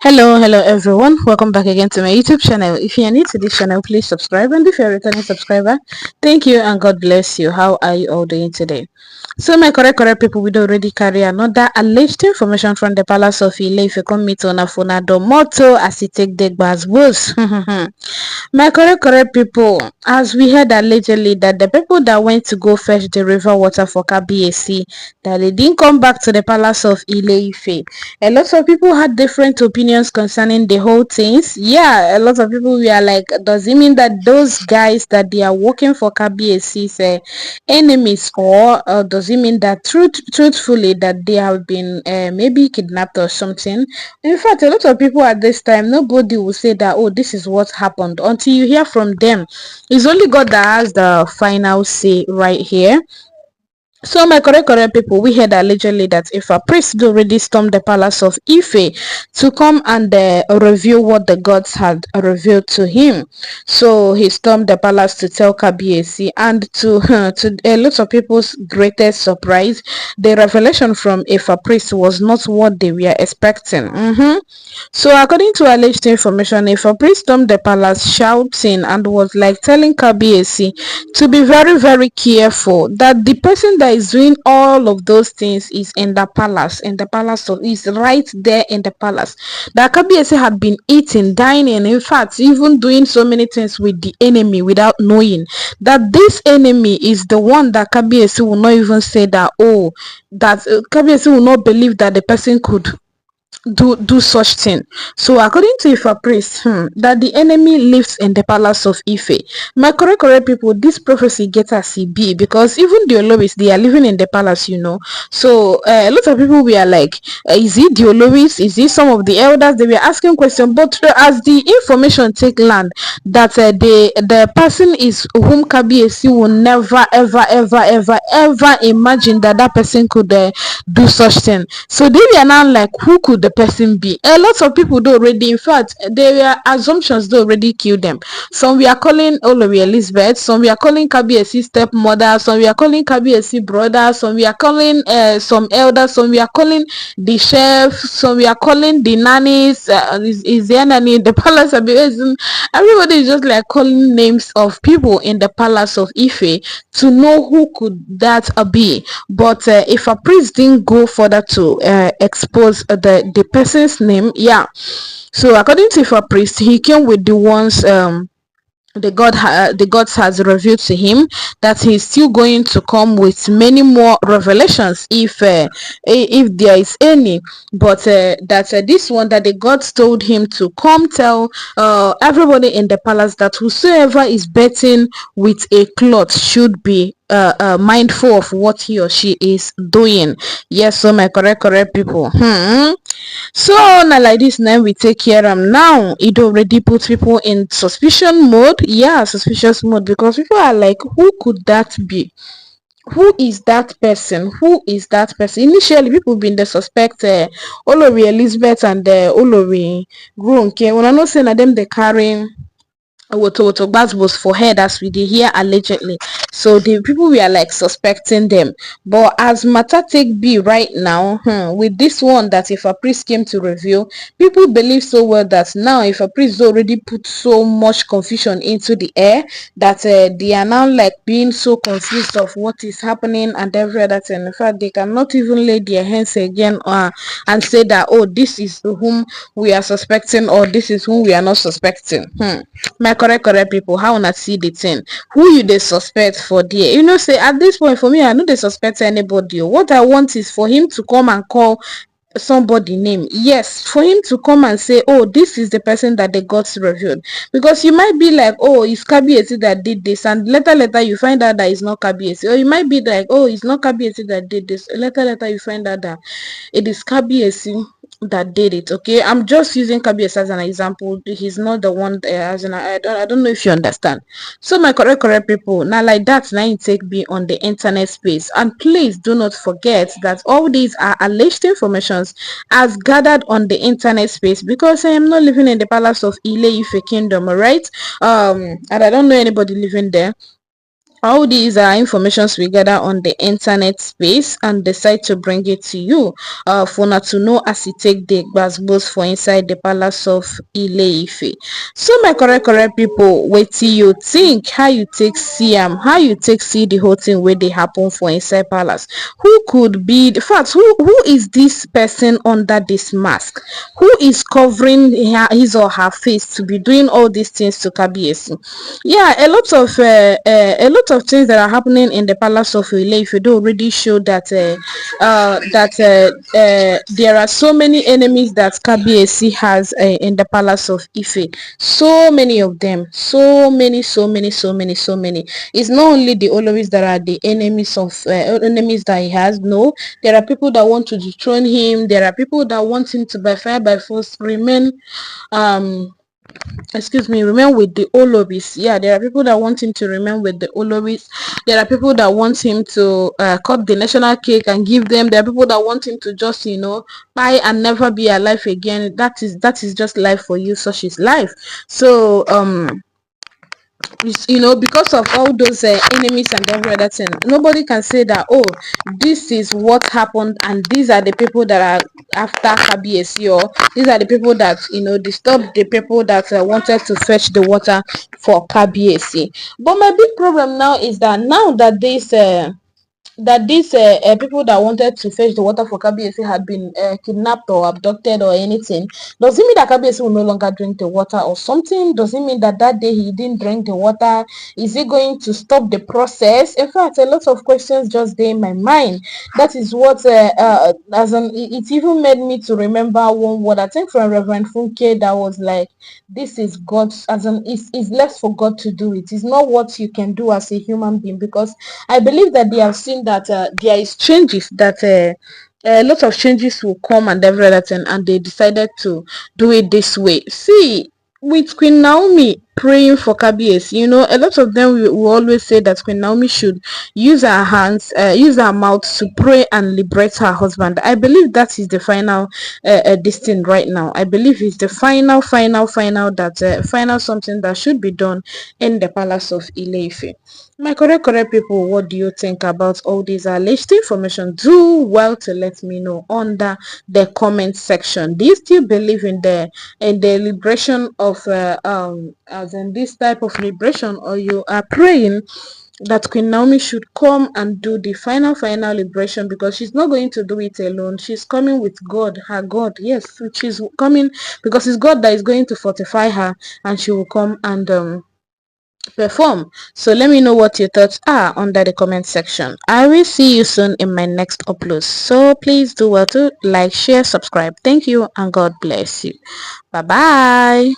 Hello everyone. Welcome back again to my YouTube channel. If you are new to this channel, please subscribe, and if you're a returning subscriber, thank you and God bless you. How are you all doing today? So my correct people, we already carry another alleged information from the palace of Ile if you come meet on a phone motto as it take the bus. My correct people, as we heard allegedly that the people that went to go fetch the river water for KBAC, that they didn't come back to the palace of Ile Ife. A lot of people had different opinions concerning the whole things. Yeah, a lot of people were like, does it mean that those guys that they are working for KBAC's enemies, or does it mean that truthfully that they have been maybe kidnapped or something? In fact, a lot of people at this time, nobody will say that, oh, this is what happened until you hear from them. It's only God that has the final say right here. So my correct people, we heard allegedly that if a priest already stormed the palace of Ife to come and reveal what the gods had revealed to him. So he stormed the palace to tell Kabiesi, and to to a lot of people's greatest surprise, the revelation from if a priest was not what they were expecting. So according to alleged information, if a priest stormed the palace shouting and was like telling Kabiesi to be very careful, that the person that is doing all of those things is in the palace, of is right there in the palace. That Kabiesi had been eating, dining, in fact even doing so many things with the enemy without knowing that this enemy is the one that Kabiesi will not even say that, oh, that Kabiesi will not believe that the person could do such thing. So according to Ifa priest, that the enemy lives in the palace of Ife. My correct people, this prophecy gets a CB, because even the Oloris, they are living in the palace, so a lot of people were like, is it the Oloris, is it some of the elders? They were asking questions, but as the information take land, that the person is whom Kabiesi will never ever imagine that person could do such thing. So they were now like, who could the person be? A lot of people do already, in fact, there were assumptions they already killed them. Some we are calling Olori Elizabeth, some we are calling Kabiesi stepmother, some we are calling Kabiesi brother, some we are calling some elders, some we are calling the chef, some we are calling the nannies. Is there nanny in the palace? Everybody is just like calling names of people in the palace of Ife to know who could that be. But if a priest didn't go further to expose the person's name, yeah. So according to a priest, he came with the ones the gods has revealed to him, that he's still going to come with many more revelations if there is any, but that this one that the gods told him to come tell everybody in the palace that whosoever is betting with a cloth should be mindful of what he or she is doing. Yes, so my correct people, so now like this, now we take care now it already puts people in suspicion mode. Yeah, suspicious mode, because people are like, who could that be? Who is that person? Who is that person? Initially people been the suspect Olori Elizabeth and Olori Grunke. When I know saying them they carrying what was for head, as we did hear allegedly. So the people were like suspecting them, but as matter take be right now, with this one, that if a priest came to reveal, people believe so well that now if a priest already put so much confusion into the air, that they are now like being so confused of what is happening and every other thing. In fact, they cannot even lay their hands again and say that, oh, this is whom we are suspecting, or this is whom we are not suspecting. My correct people, how una see the thing? Who you they suspect for there? Say at this point for me, I know they suspect anybody. What I want is for him to come and call somebody name. Yes, for him to come and say, oh, this is the person that the gods revealed. Because you might be like, oh, it's Kabiesi that did this, and later you find out that it's not Kabiesi. Or you might be like, oh, it's not Kabiesi that did this, later you find out that it is Kabiesi that did it. Okay, I'm just using Kabiesi as an example. He's not the one as an I don't know if you understand. So my correct people, now like that, now you take me on the internet space, and please do not forget that all these are alleged informations as gathered on the internet space, because I am not living in the palace of Ile Ife kingdom, all right? And I don't know anybody living there. All these are informations we gather on the internet space and decide to bring it to you for now to know as it take the both for inside the palace of Ile-Ife. So my correct people, wait till you think how you take see how you take see the whole thing where they happen for inside palace. Who could be the fact? Who is this person under this mask? Who is covering his or her face to be doing all these things to Kabiyesi? Yeah, a lot of things that are happening in the palace of Ile-Ife do already show that there are so many enemies that Kabiyesi has in the palace of Ife. So many of them, so many. It's not only the Oloris that are the enemies that he has. No, there are people that want to dethrone him. There are people that want him to by fire by force remain remain with the Oloris. Yeah, there are people that want him to remain with the Oloris. There are people that want him to cut the national cake and give them. There are people that want him to just buy and never be alive again. That is just life for you. Such is life. So because of all those enemies and every other thing, nobody can say that, oh, this is what happened and these are the people that are after Kabiyesi, or these are the people that disturbed the people that wanted to fetch the water for Kabiyesi. But my big problem now is that now that these people that wanted to fetch the water for Kabiyesi had been kidnapped or abducted or anything, does it mean that Kabiyesi will no longer drink the water or something? Does it mean that that day he didn't drink the water? Is it going to stop the process? In fact, a lot of questions just there in my mind. That is what it even made me to remember one word, I think from Reverend Funke, that was like, this is God's, it's left for God to do it. It's not what you can do as a human being, because I believe that they have seen that there is changes, that a lot of changes will come and every other thing, and they decided to do it this way. See, with Queen Naomi praying for Kabiyesi, a lot of them will always say that Queen Naomi should use her hands, use her mouth to pray and liberate her husband. I believe that is the final this thing right now. I believe it's the final that final something that should be done in the palace of Ile-Ife. My correct people, what do you think about all these alleged information? Do well to let me know under the comment section. Do you still believe in the liberation of as in this type of liberation, or you are praying that Queen Naomi should come and do the final liberation, because she's not going to do it alone. She's coming with God, her God, yes, she's coming because it's God that is going to fortify her, and she will come and perform. So let me know what your thoughts are under the comment section. I will see you soon in my next upload, so please do well to like, share, subscribe. Thank you and God bless you. Bye bye.